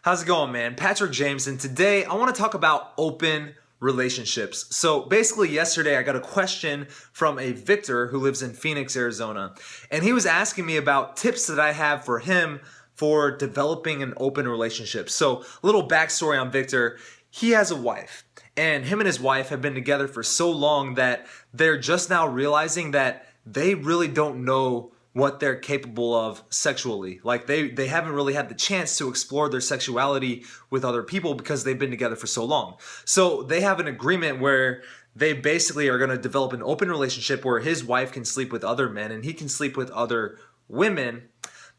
How's it going, man? Patrick James, and today I want to talk about open relationships. So basically, yesterday I got a question from a Victor who lives in Phoenix, Arizona, and he was asking me about tips that I have for him for developing an open relationship. So, a little backstory on Victor. He has a wife, and him and his wife have been together for so long that they're just now realizing that they really don't know what they're capable of sexually. Like they haven't really had the chance to explore their sexuality with other people because they've been together for so long. So they have an agreement where they basically are going to develop an open relationship where his wife can sleep with other men and he can sleep with other women.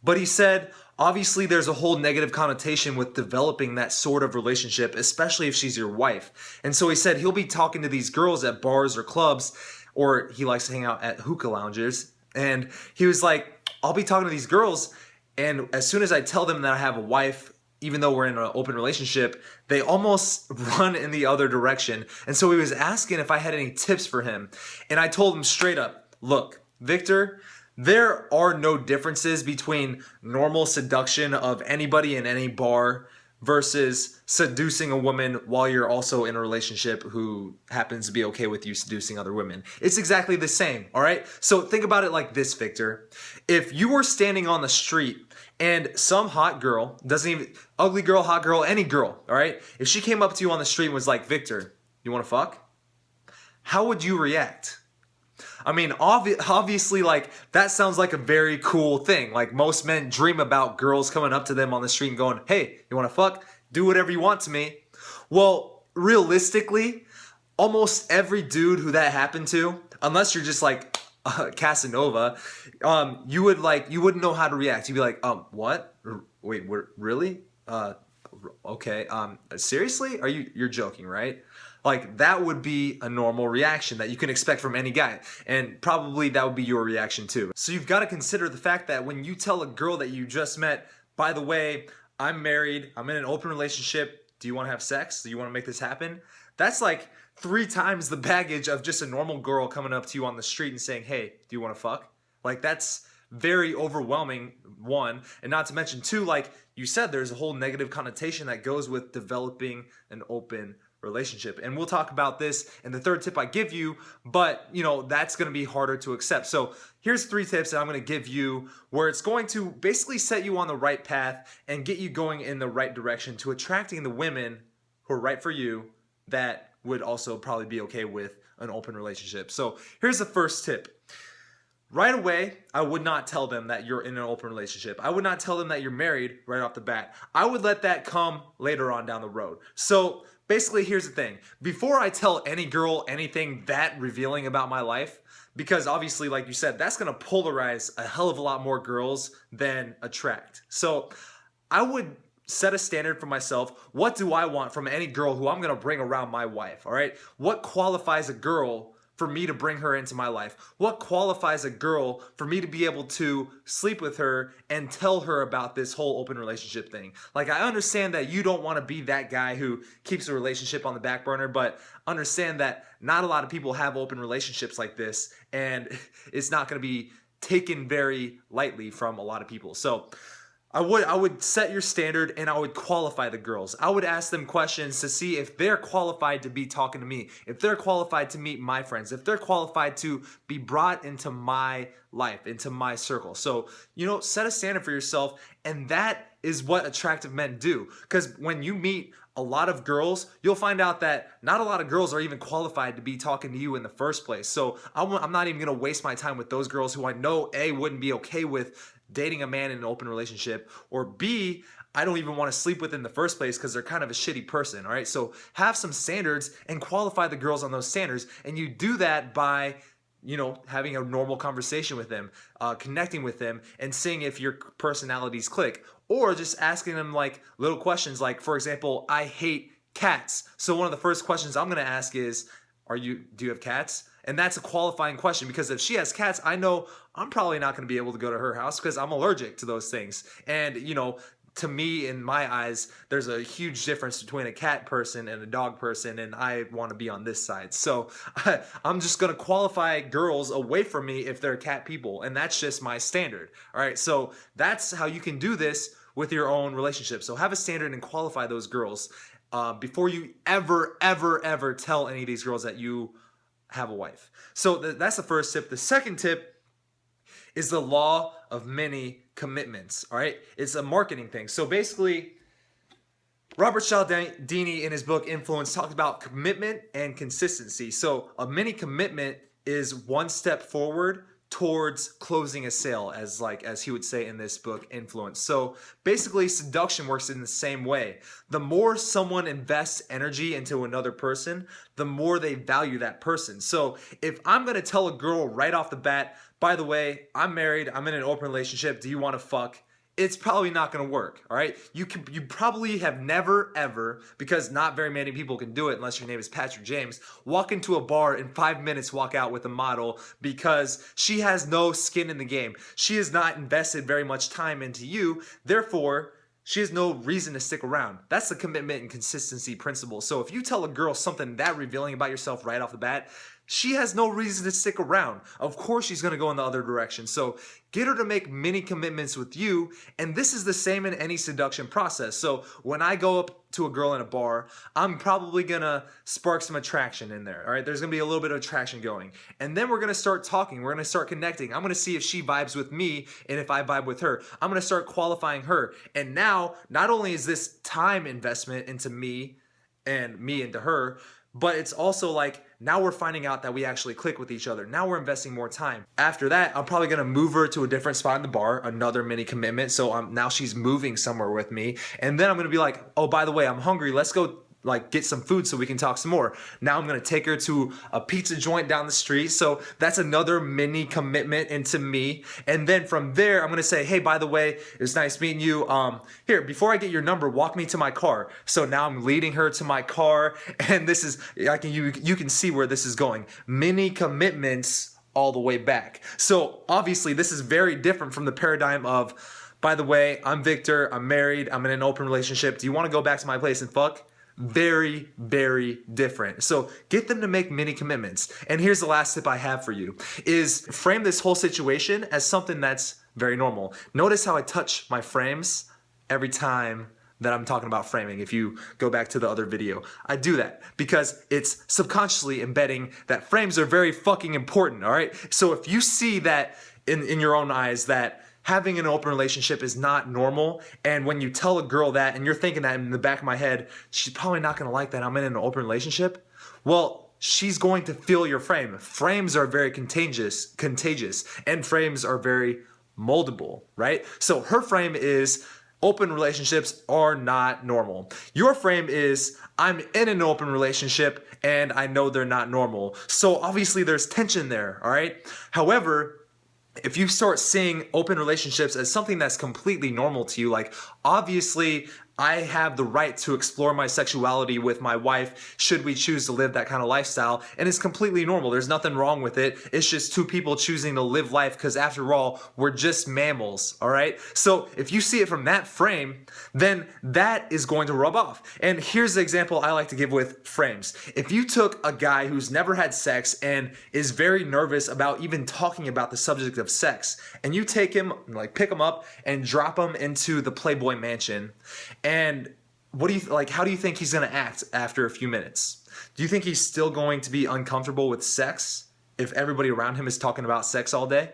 But he said, obviously, there's a whole negative connotation with developing that sort of relationship, especially if she's your wife. And so he said he'll be talking to these girls at bars or clubs, or he likes to hang out at hookah lounges. And he was like, I'll be talking to these girls, and as soon as I tell them that I have a wife, even though we're in an open relationship, they almost run in the other direction. And so he was asking if I had any tips for him. And I told him straight up, look, Victor, there are no differences between normal seduction of anybody in any bar versus seducing a woman while you're also in a relationship who happens to be okay with you seducing other women. It's exactly the same, all right? So think about it like this, Victor. If you were standing on the street and some hot girl, ugly girl, hot girl, any girl, all right? If she came up to you on the street and was like, Victor, you wanna fuck? How would you react? I mean, obviously, like, that sounds like a very cool thing. Like, most men dream about girls coming up to them on the street and going, hey, you want to fuck? Do whatever you want to me. Well, realistically, almost every dude who that happened to, unless you're just like Casanova, you wouldn't know how to react. You'd be like, what? Wait, really? Okay, seriously? You're joking, right? Like, that would be a normal reaction that you can expect from any guy. And probably that would be your reaction too. So you've got to consider the fact that when you tell a girl that you just met, by the way, I'm married, I'm in an open relationship, do you want to have sex? Do you want to make this happen? That's like 3 times the baggage of just a normal girl coming up to you on the street and saying, hey, do you want to fuck? Like, that's very overwhelming, one. And not to mention, two, like you said, there's a whole negative connotation that goes with developing an open relationship. And we'll talk about this in the third tip I give you, but that's going to be harder to accept. So here's 3 tips that I'm going to give you where it's going to basically set you on the right path and get you going in the right direction to attracting the women who are right for you that would also probably be okay with an open relationship. So here's the first tip. Right away, I would not tell them that you're in an open relationship. I would not tell them that you're married right off the bat. I would let that come later on down the road. So basically, here's the thing. Before I tell any girl anything that revealing about my life, because obviously, like you said, that's going to polarize a hell of a lot more girls than attract. So I would set a standard for myself. What do I want from any girl who I'm going to bring around my wife, all right? What qualifies a girl for me to bring her into my life? What qualifies a girl for me to be able to sleep with her and tell her about this whole open relationship thing? Like, I understand that you don't want to be that guy who keeps a relationship on the back burner, but understand that not a lot of people have open relationships like this, and it's not going to be taken very lightly from a lot of people. So I would set your standard, and I would qualify the girls. I would ask them questions to see if they're qualified to be talking to me, if they're qualified to meet my friends, if they're qualified to be brought into my life, into my circle. So, set a standard for yourself, and that is what attractive men do. Because when you meet a lot of girls, you'll find out that not a lot of girls are even qualified to be talking to you in the first place. So I'm not even going to waste my time with those girls who I know, A, wouldn't be okay with dating a man in an open relationship, or B, I don't even want to sleep with in the first place because they're kind of a shitty person, all right? So have some standards and qualify the girls on those standards, and you do that by having a normal conversation with them, connecting with them, and seeing if your personalities click, or just asking them like little questions like, for example, I hate cats. So one of the first questions I'm going to ask is, do you have cats? And that's a qualifying question, because if she has cats, I know I'm probably not going to be able to go to her house because I'm allergic to those things. And, to me, in my eyes, there's a huge difference between a cat person and a dog person, and I want to be on this side. So I'm just going to qualify girls away from me if they're cat people, and that's just my standard. All right, so that's how you can do this with your own relationship. So have a standard and qualify those girls before you ever tell any of these girls that you have a wife. So that's the first tip. The second tip is the law of many commitments. All right, it's a marketing thing. So basically, Robert Cialdini in his book Influence talked about commitment and consistency. So a mini commitment is one step forward towards closing a sale, as he would say in this book Influence. So basically, seduction works in the same way. The more someone invests energy into another person, the more they value that person. So if I'm going to tell a girl right off the bat, by the way, I'm married, I'm in an open relationship, do you want to fuck? It's probably not going to work, all right? You probably have never ever, because not very many people can do it unless your name is Patrick James, walk into a bar in 5 minutes, walk out with a model because she has no skin in the game. She has not invested very much time into you. Therefore, she has no reason to stick around. That's the commitment and consistency principle. So if you tell a girl something that revealing about yourself right off the bat, she has no reason to stick around. Of course she's going to go in the other direction. So get her to make many commitments with you. And this is the same in any seduction process. So when I go up to a girl in a bar, I'm probably going to spark some attraction in there. All right, there's going to be a little bit of attraction going. And then we're going to start talking. We're going to start connecting. I'm going to see if she vibes with me and if I vibe with her. I'm going to start qualifying her. And now, not only is this time investment into me and me into her, but it's also like, now we're finding out that we actually click with each other. Now we're investing more time. After that, I'm probably gonna move her to a different spot in the bar, another mini commitment. So now she's moving somewhere with me. And then I'm gonna be like, oh, by the way, I'm hungry. Let's go get some food so we can talk some more. Now I'm gonna take her to a pizza joint down the street. So that's another mini commitment into me. And then from there, I'm gonna say, hey, by the way, it was nice meeting you. Here, before I get your number, walk me to my car. So now I'm leading her to my car, and this is, you can see where this is going. Mini commitments all the way back. So obviously this is very different from the paradigm of, by the way, I'm Victor, I'm married, I'm in an open relationship. Do you wanna go back to my place and fuck? Very, very different. So get them to make mini commitments. And here's the last tip I have for you is frame this whole situation as something that's very normal. Notice how I touch my frames every time that I'm talking about framing. If you go back to the other video, I do that because it's subconsciously embedding that frames are very fucking important, all right? So if you see that in your own eyes that having an open relationship is not normal, and when you tell a girl that and you're thinking that in the back of my head, she's probably not gonna like that I'm in an open relationship, well, she's going to feel your frame. Frames are very contagious, and frames are very moldable, right? So her frame is open relationships are not normal. Your frame is I'm in an open relationship and I know they're not normal. So obviously there's tension there, all right? However, if you start seeing open relationships as something that's completely normal to you, like obviously I have the right to explore my sexuality with my wife should we choose to live that kind of lifestyle, and it's completely normal. There's nothing wrong with it. It's just two people choosing to live life because after all, we're just mammals, all right? So if you see it from that frame, then that is going to rub off. And here's the example I like to give with frames. If you took a guy who's never had sex and is very nervous about even talking about the subject of sex, and you take him, like pick him up and drop him into the Playboy Mansion, and what do you how do you think he's going to act after a few minutes? Do you think he's still going to be uncomfortable with sex if everybody around him is talking about sex all day?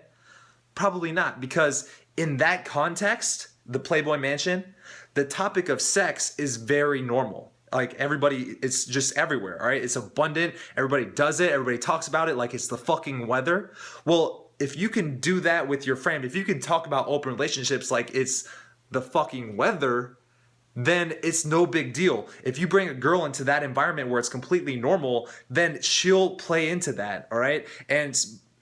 Probably not, because in that context, the Playboy Mansion, the topic of sex is very normal. Like everybody, it's just everywhere, all right? It's abundant. Everybody does it. Everybody talks about it like it's the fucking weather. Well, if you can do that with your frame, if you can talk about open relationships like it's the fucking weather, then it's no big deal. If you bring a girl into that environment where it's completely normal, then she'll play into that, all right? And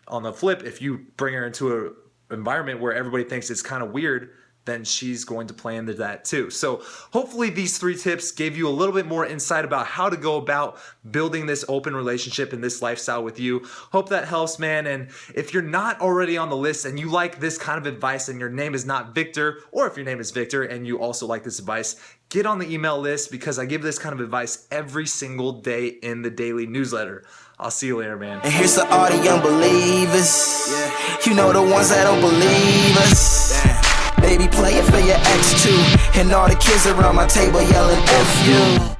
on the flip, if you bring her into an environment where everybody thinks it's kind of weird, then she's going to play into that too. So hopefully these 3 tips gave you a little bit more insight about how to go about building this open relationship and this lifestyle with you. Hope that helps, man. And if you're not already on the list and you like this kind of advice and your name is not Victor, or if your name is Victor and you also like this advice, get on the email list because I give this kind of advice every single day in the daily newsletter. I'll see you later, man. And here's to all the unbelievers. You know, the ones that don't believe us. They baby, play it for your ex too. And all the kids around my table yelling F you.